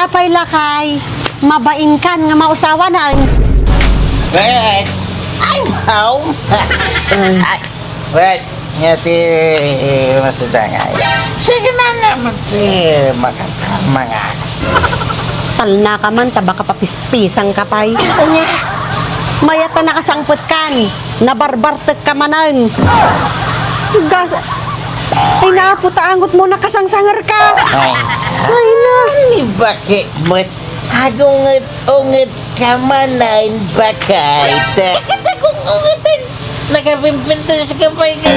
Apay lakay, mabain kan nga mausawan na. Wait, I'm home. Ay, wait, ngati masuda nga. Sige na naman mga. Tal na ka man, taba ka papispisang kapay. Mayata nakasangpot kan, nabarbartek ka manan. Gas, ay naaputaangot mo nakasangsangar ka. Ay na. Ni bakit mo agungit-ungit ka manan bakit? Kita kong ungitin. Nakapimpinta sa kapay ka.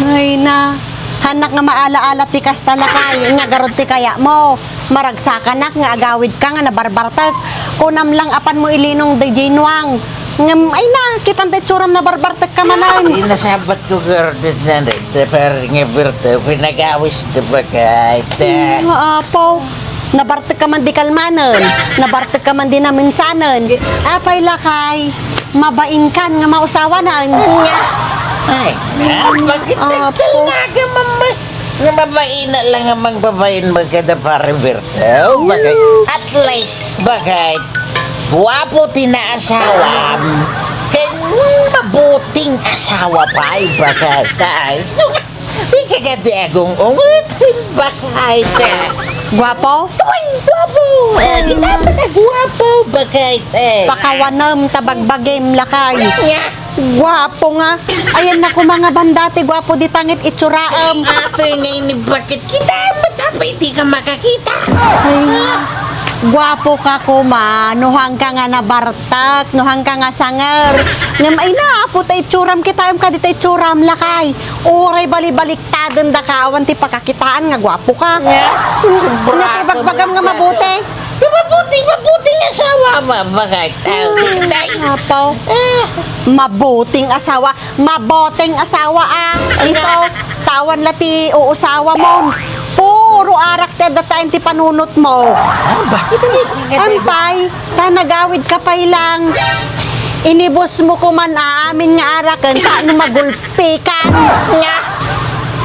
Ay na. Hanak nga maala-ala ti kastalakay, nga garod ti kaya mo. Maragsakanak nga agawid ka nga nabarbartek. Kunam lang apan mo ilinong DJ Nuang. Ngam, ay na, kitang tetsuram na barbartek ka manan. Inasabat ko gardit na rin. Pero nga birto, pinagawis na bakit? Apo, nabartek ka man di kalmanan. Nabartek ka man di na minsanan. Apay lakay, mabain kan nga mausawanan. Ay, bakit nagkalaga mama? Nga mabaina lang ang magbabayin magkada para birto. Bakit? At least, bakit? Guwapo tinaasawa. Kaya mabuting asawa pa ay bakit? Di kagati agong ungutin bakit? Guwapo? Tuwing guwapo! Kita pa na guwapo bakit? Pakawanam tabagbagim lakay. Nga! Guwapo nga. Ayan na ko mga bandati, guwapo di tangit itsuraam. Ate ngayon bakit kita matapay di ka makakita? Ay, guwapo ka kuma, nuhang ka nga nabartak, nuhang ka nga sanger. Ngam ay na, puta itsuram kitayam ka, di ta itsuram lakay. Uray bali-baliktadan da ka, awan ti pagkakitaan nga guwapo ka. Nga ti bagbagam nga mabuti. Mabuting asawa ba? Bakit? Apo, mabuting asawa, maboting asawa Iso, tawan lati uusawa mo. Puro arak te datain ti panunot mo. Bakit Ampay, tanagawid ka pa ilang. Inibos mo kuman amin nga arakan, taano magulpikan. Nga,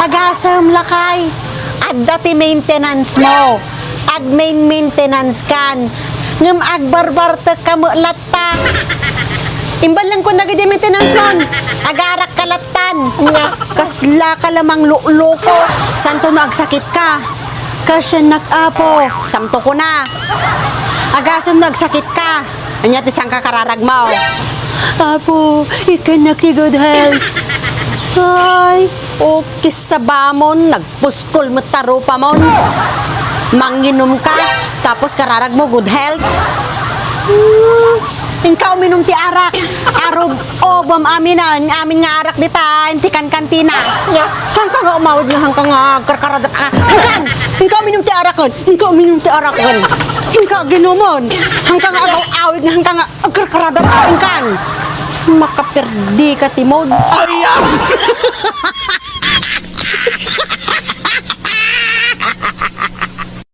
agasam lakay. At dati maintenance mo. Ag main maintenance kan. Ngam agbarbartek ka mo latta. Imbal lang ko nagadi maintenance mon. Agarak kalatan. Nga, kasla ka lamang loko. Santo na agsakit ka. Kasya nag-apo. Samto ko na. Agasam nagsakit ka. Anya ti sang kakararag mo. Apo, ikan na ki good health. Ay, okay sa bamon. Nagpuskol mo taro pa mon. Manginom ka, tapos kararag mo good health. Ikaw minum ti arak. Arob obam aminan, amin nga arak dita, inti kantina. Hangka nga umawid nga hangka nga karkaradak ka. Hangkan, ikaw minum ti arak kon. Ikaw minum ti arak kon. Ikaw ginumon. Hangka nga agaw awid nga hangka nga karkaradak ka. Hangkan. Makaperdi ka timod. Ayam!